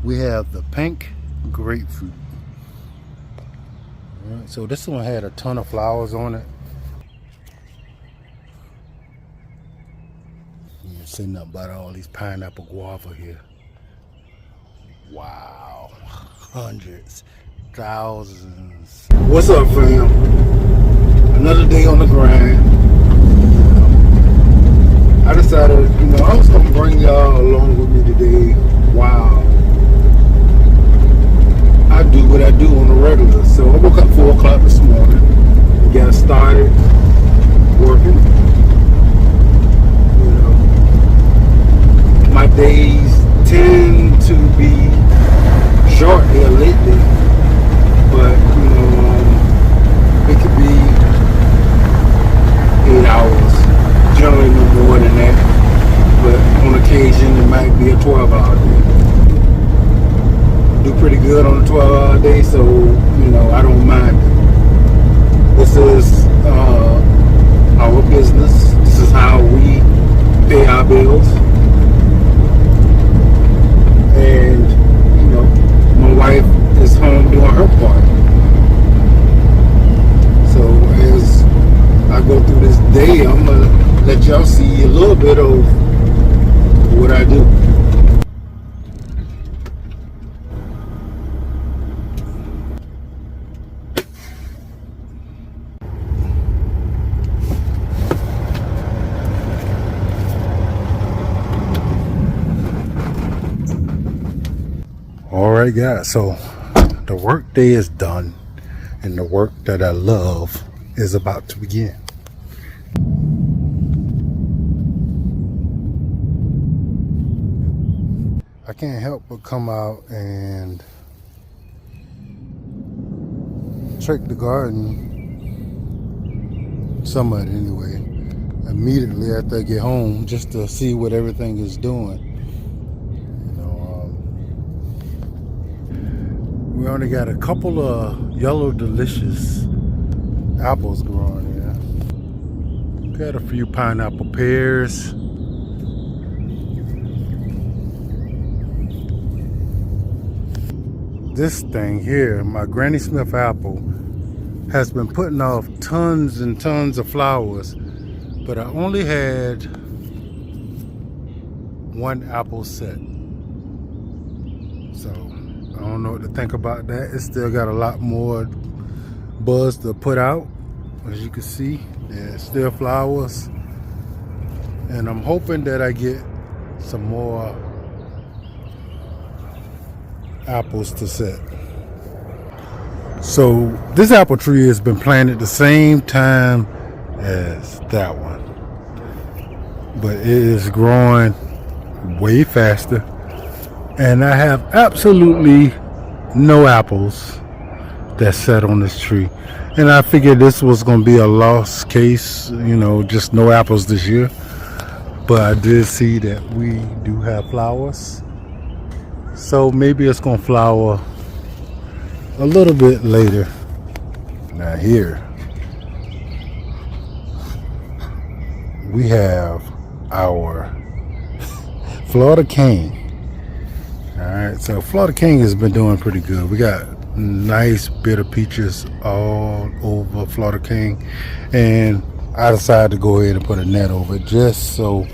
we have the pink grapefruit. All right, so this one had a ton of flowers on it. You can see nothing about all these pineapple guava here. Wow, hundreds, thousands. What's up, fam? Another day on the grind. I decided, I was gonna bring y'all along with me today. Wow, I do what I do on the regular. So I woke up 4 o'clock this morning, got started working. My days tend to be short here lately, but it could be 8 hours, generally no more than that, but on occasion it might be a 12-hour day. Do pretty good on a 12-hour day, so I don't mind it. This is our business. This is how we pay our bills. And my wife is home doing her part. So as I go through this day, I'm gonna let y'all see a little bit of what I do. Alright guys, so the work day is done and the work that I love is about to begin. I can't help but come out and check the garden, some of it anyway, immediately after I get home, just to see what everything is doing. We only got a couple of yellow delicious apples growing here. Got a few pineapple pears. This thing here, my Granny Smith apple, has been putting off tons and tons of flowers, but I only had 1 apple set. So I don't know what to think about that. It's still got a lot more buzz to put out. As you can see, there's still flowers. And I'm hoping that I get some more apples to set. So this apple tree has been planted the same time as that one. But it is growing way faster. And I have absolutely no apples that set on this tree. And I figured this was going to be a lost case, just no apples this year. But I did see that we do have flowers. So maybe it's going to flower a little bit later. Now here, we have our Florida King. Alright, so Florida King has been doing pretty good. We got nice bitter peaches all over Florida King, and I decided to go ahead and put a net over it just so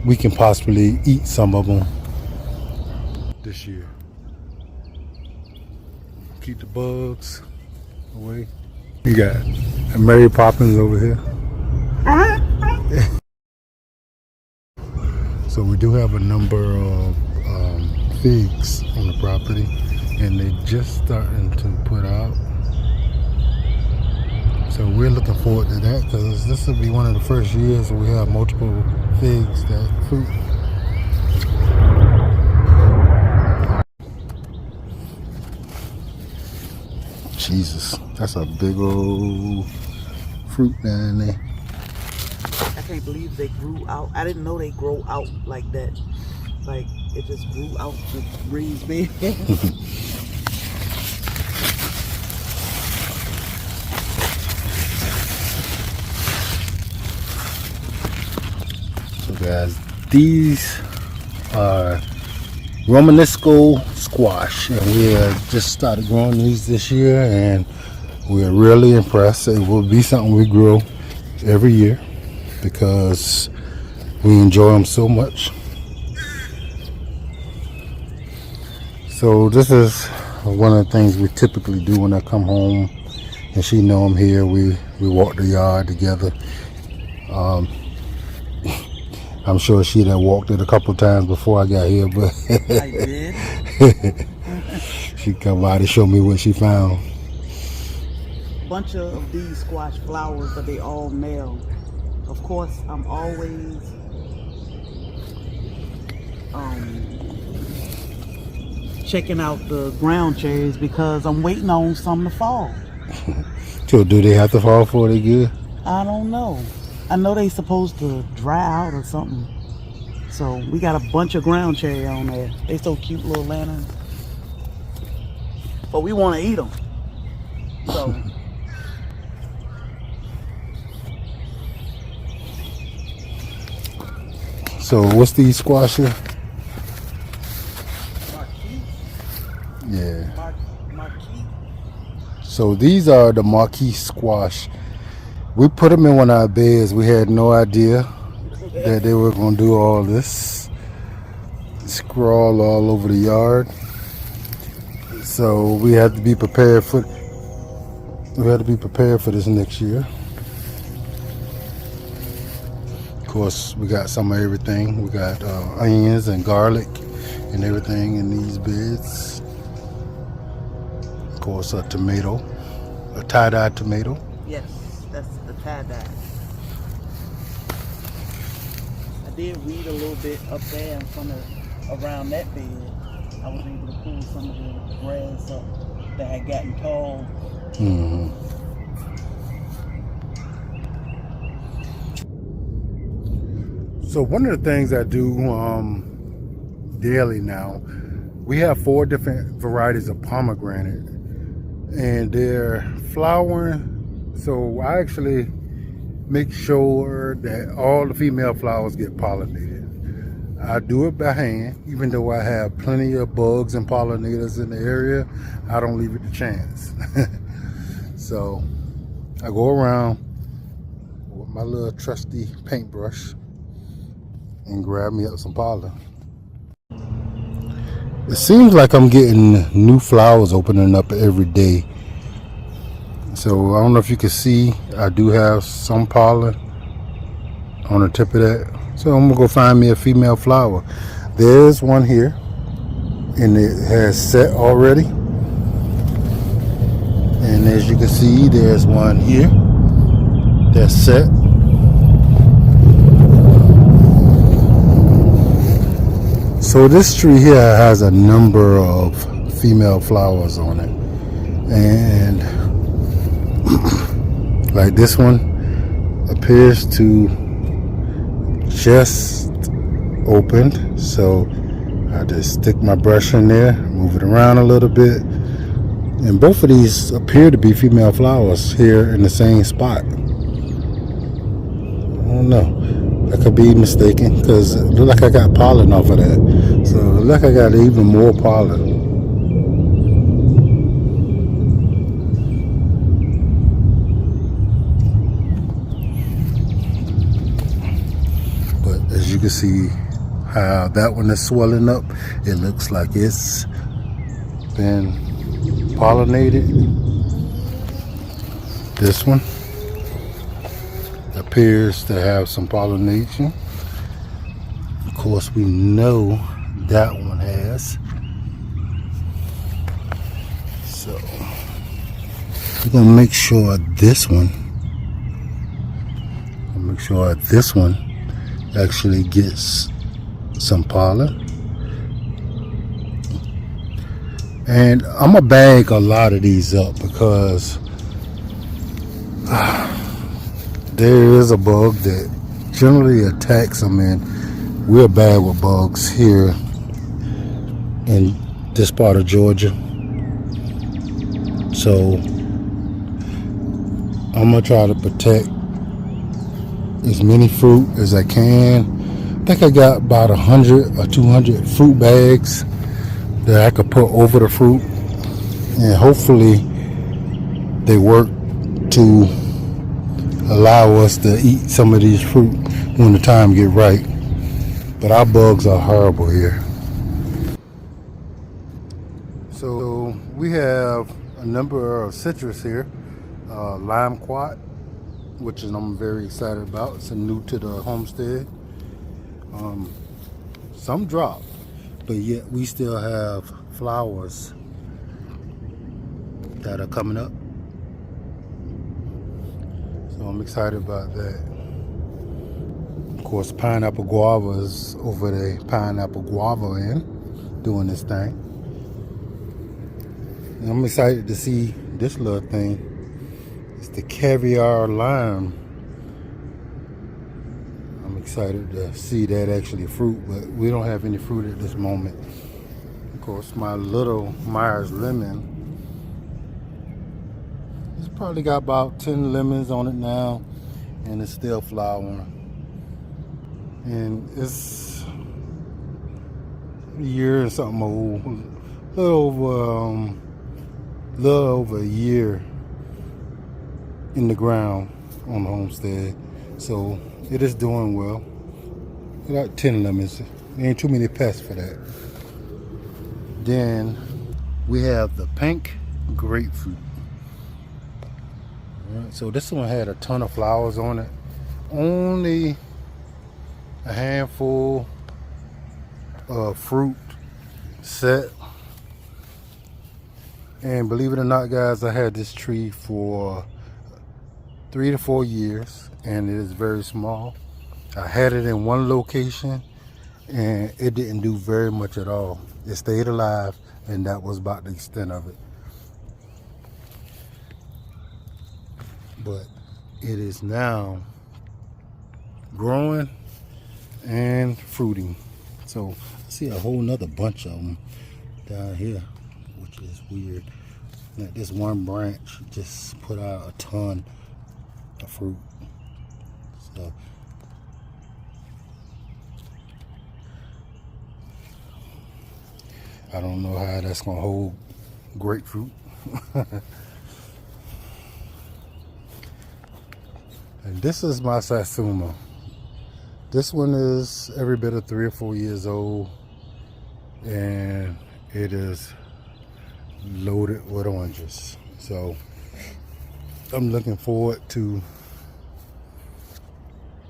we can possibly eat some of them this year. Keep the bugs away. We got Mary Poppins over here. So we do have a number of figs on the property, and they just starting to put out. So we're looking forward to that, because this will be one of the first years we have multiple figs that fruit. Jesus, that's a big old fruit down there. I can't believe they grew out. I didn't know they grow out like that. Like, it just grew out with raised bed. So guys, these are Romanesco squash, and we just started growing these this year, and we're really impressed. It will be something we grow every year because we enjoy them so much. So this is one of the things we typically do when I come home and she know I'm here. We walk the yard together. I'm sure she'd have walked it a couple times before I got here, but I did. she come by to show me what she found. Bunch of these squash flowers, but they all male. Of course, I'm always checking out the ground cherries because I'm waiting on some to fall. So do they have to fall before they good? I don't know. I know they supposed to dry out or something. So we got a bunch of ground cherry on there. They so cute, little lanterns. But we want to eat them. So what's these squash here? Yeah. Marquis. So these are the marquis squash. We put them in one of our beds. We had no idea that they were going to do all this. Scrawl all over the yard. So we had to be prepared for this next year. Of course, we got some of everything. We got onions and garlic and everything in these beds. Of course, a tomato, a tie-dye tomato. Yes, that's the tie-dye. I did weed a little bit up there in front of around that bed. I was able to pull some of the grass up that had gotten tall. Mm-hmm. So one of the things I do daily now, we have 4 different varieties of pomegranate, and they're flowering. So I actually make sure that all the female flowers get pollinated. I do it by hand, even though I have plenty of bugs and pollinators in the area. I don't leave it to chance. So I go around with my little trusty paintbrush and grab me up some pollen. It seems like I'm getting new flowers opening up every day. So I don't know if you can see, I do have some pollen on the tip of that. So I'm gonna go find me a female flower. There's one here, and it has set already. And as you can see, there's one here that's set. So this tree here has a number of female flowers on it, and like this one appears to just opened. So I just stick my brush in there, move it around a little bit, and both of these appear to be female flowers here in the same spot. I don't know. I could be mistaken because it looks like I got pollen off of that. So it looks like I got even more pollen. But as you can see how that one is swelling up, it looks like it's been pollinated. This one appears to have some pollination. Of course, we know that one has. So we're gonna make sure this one actually gets some pollen. And I'm gonna bag a lot of these up because there is a bug that generally attacks them, and we're bad with bugs here in this part of Georgia. So I'm gonna try to protect as many fruit as I can. I think I got about 100 or 200 fruit bags that I could put over the fruit, and hopefully they work to allow us to eat some of these fruit when the time get right. But our bugs are horrible here. So we have a number of citrus here. Lime quat, which is I'm very excited about. It's new to the homestead. Some dropped, but yet we still have flowers that are coming up. So I'm excited about that. Of course, pineapple guava is over the pineapple guava end, doing this thing. And I'm excited to see this little thing. It's the caviar lime. I'm excited to see that actually fruit, but we don't have any fruit at this moment. Of course, my little Myers lemon, it's probably got about 10 lemons on it now, and it's still flowering. And it's a year and something old, a little over a year in the ground on the homestead. So it is doing well. About 10 lemons. There ain't too many pests for that. Then we have the pink grapefruit. Alright, so this one had a ton of flowers on it. Only a handful of fruit set. And believe it or not, guys, I had this tree for 3 to 4 years, and it is very small. I had it in one location, and it didn't do very much at all. It stayed alive, and that was about the extent of it. But it is now growing and fruiting. So I see a whole nother bunch of them down here, which is weird. Now, this one branch just put out a ton of fruit. So I don't know how that's gonna hold grapefruit. And this is my Satsuma. This one is every bit of 3 or 4 years old, and it is loaded with oranges. So I'm looking forward to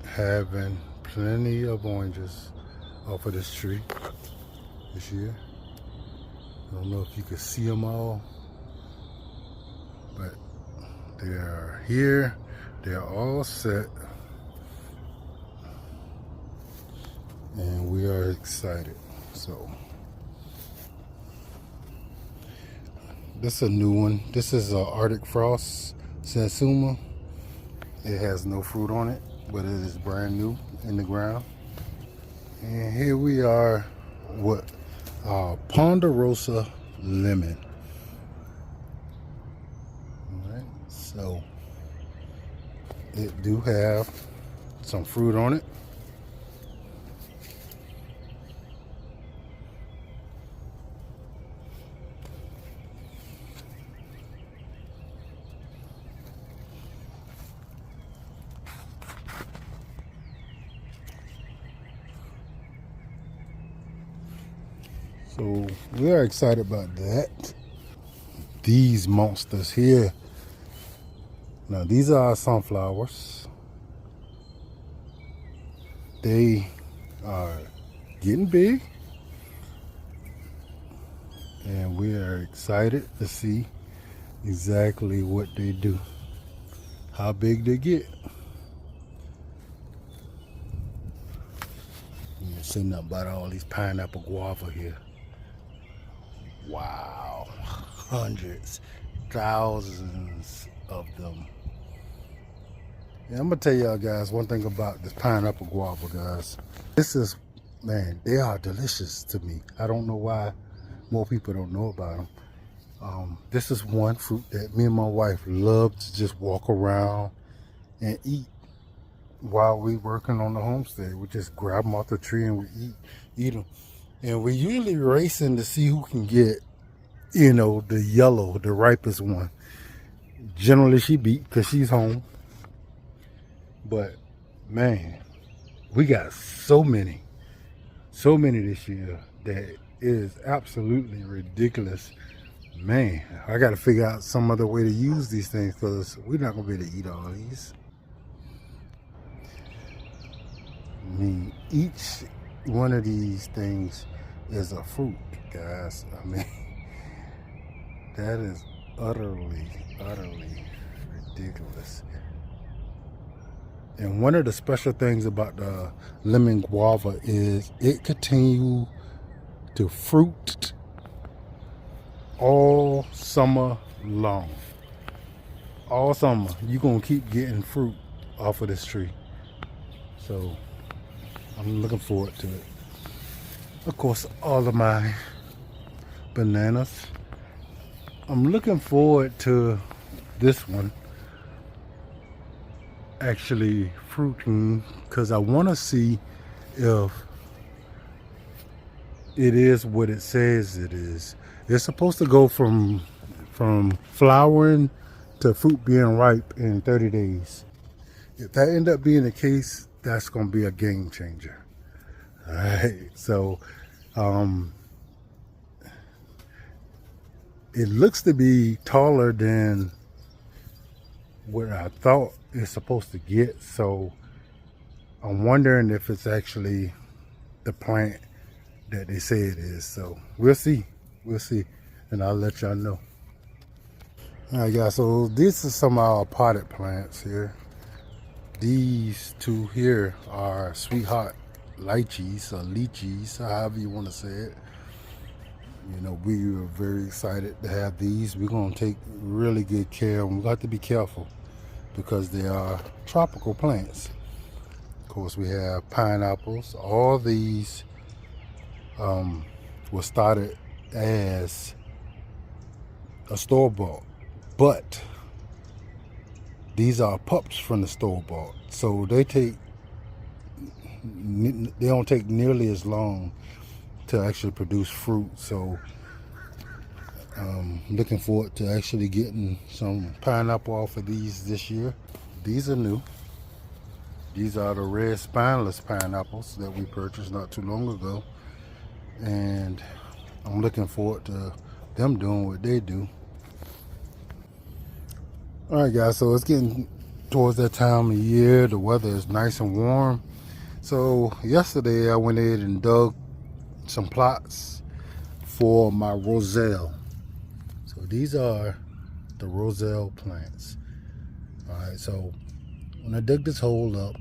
having plenty of oranges off of this tree this year. I don't know if you can see them all, but they are here. They're all set, and we are excited. So this is a new one. This is a Arctic Frost Satsuma. It has no fruit on it, but it is brand new in the ground. And here we are with Ponderosa lemon. All right, so it do have some fruit on it. So we are excited about that. These monsters here. Now these are our sunflowers. They are getting big, and we are excited to see exactly what they do, how big they get. You can see nothing about all these pineapple guava here. Wow, hundreds, thousands of them. And I'm gonna tell y'all guys one thing about this pineapple guava, guys. This is, man, they are delicious to me. I don't know why more people don't know about them. This is one fruit that me and my wife love to just walk around and eat while we working on the homestead. We just grab them off the tree and we eat them. And we usually racing to see who can get, the yellow, the ripest one. Generally she beat because she's home. But man, we got so many this year that it is absolutely ridiculous. Man, I got to figure out some other way to use these things because we're not going to be able to eat all these. I mean, each one of these things is a fruit, guys. I mean, that is utterly ridiculous. And one of the special things about the lemon guava is it continues to fruit all summer long. All summer, you're going to keep getting fruit off of this tree. So I'm looking forward to it. Of course, all of my bananas. I'm looking forward to this one actually fruiting because I want to see if it is what it says it is. It's supposed to go from flowering to fruit being ripe in 30 days. If that end up being the case, that's going to be a game changer. All right, so it looks to be taller than what I thought it's supposed to get, so I'm wondering if it's actually the plant that they say it is. So we'll see, and I'll let y'all know. All right, guys, so these are some of our potted plants here. These two here are sweetheart lychees or lychees, however you want to say it. We are very excited to have these. We're going to take really good care, and we have to be careful because they are tropical plants. Of course, we have pineapples. All these were started as a store-bought, but these are pups from the store-bought, so they don't take nearly as long to actually produce fruit. So looking forward to actually getting some pineapple off of these this year. These are new. These are the red spineless pineapples that we purchased not too long ago, and I'm looking forward to them doing what they do. All right, guys, so it's getting towards that time of year. The weather is nice and warm. So yesterday I went in and dug some plots for my roselle. So these are the roselle plants. All right, so when I dug this hole up,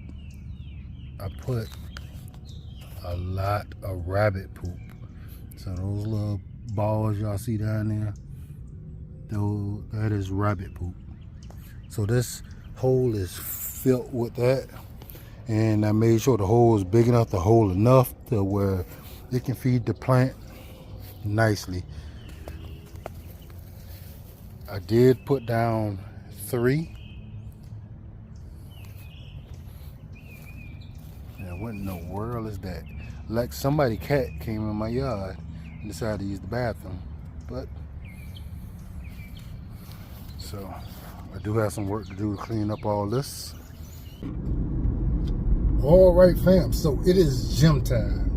I put a lot of rabbit poop. So those little balls y'all see down there, that is rabbit poop. So this hole is filled with that, and I made sure the hole is big enough to hold enough to where it can feed the plant nicely. I did put down 3. Now what in the world is that? Like somebody cat came in my yard and decided to use the bathroom. But so I do have some work to do to clean up all this. All right, fam, so it is gym time.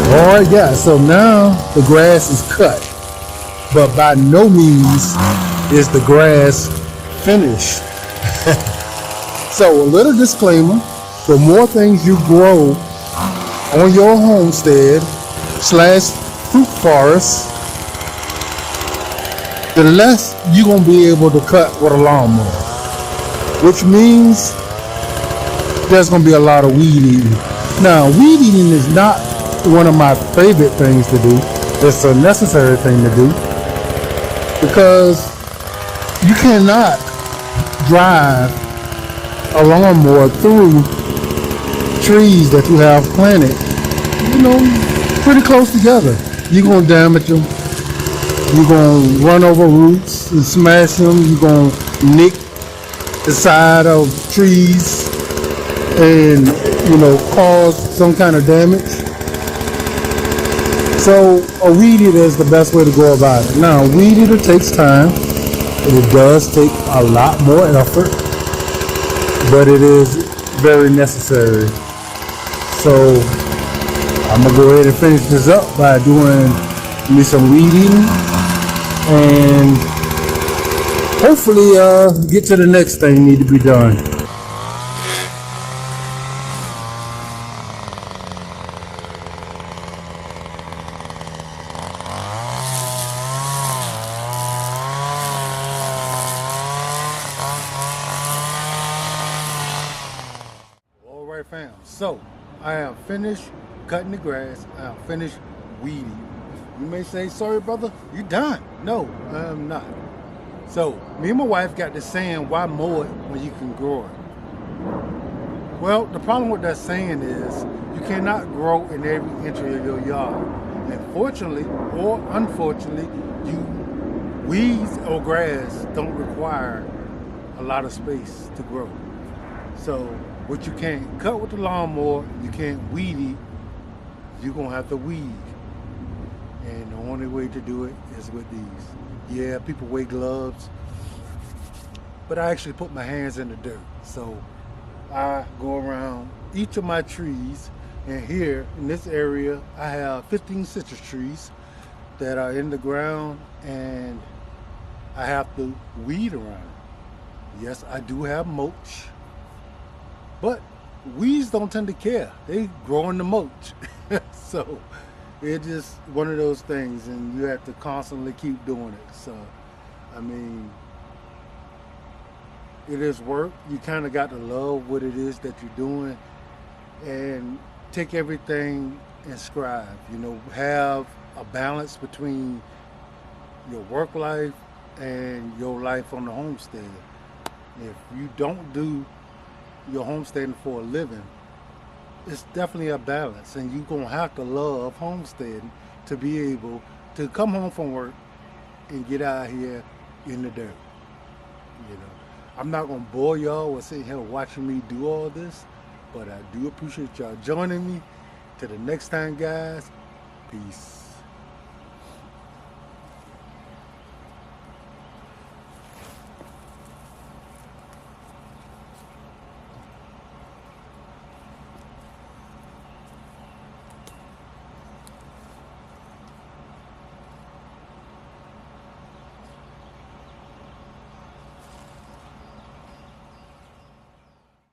Alright guys, so now the grass is cut, but by no means is the grass finished. So a little disclaimer, the more things you grow on your homestead / fruit forest, the less you're going to be able to cut with a lawnmower, which means there's going to be a lot of weed eating. Now, weed eating is not one of my favorite things to do. It's a necessary thing to do because you cannot drive a lawnmower through trees that you have planted, pretty close together. You're going to damage them. You're going to run over roots and smash them. You're going to nick the side of trees and, cause some kind of damage. So a weed eater is the best way to go about it. Now, a weed eater takes time. It does take a lot more effort, but it is very necessary. So I'm gonna go ahead and finish this up by doing me some weed eating and hopefully get to the next thing need to be done. Alright fam, so I am finished cutting the grass. I am finished weeding. You may say, sorry brother, you done. No, I'm not. So me and my wife got this saying, why mow it when you can grow it? Well, the problem with that saying is you cannot grow in every inch of your yard. And fortunately or unfortunately, weeds or grass don't require a lot of space to grow. So what you can't cut with the lawnmower, you can't weed eat, you're gonna have to weed. And the only way to do it is with these. Yeah, people wear gloves, but I actually put my hands in the dirt. So I go around each of my trees, and here in this area, I have 15 citrus trees that are in the ground, and I have to weed around. Yes, I do have mulch, but weeds don't tend to care. They grow in the mulch. So it's just one of those things, and you have to constantly keep doing it. So, I mean, it is work. You kind of got to love what it is that you're doing and take everything in stride. Have a balance between your work life and your life on the homestead. If you don't do your homesteading for a living, it's definitely a balance, and you're gonna have to love homesteading to be able to come home from work and get out here in the dirt. I'm not gonna bore y'all with sitting here watching me do all this, but I do appreciate y'all joining me. Till the next time, guys, peace.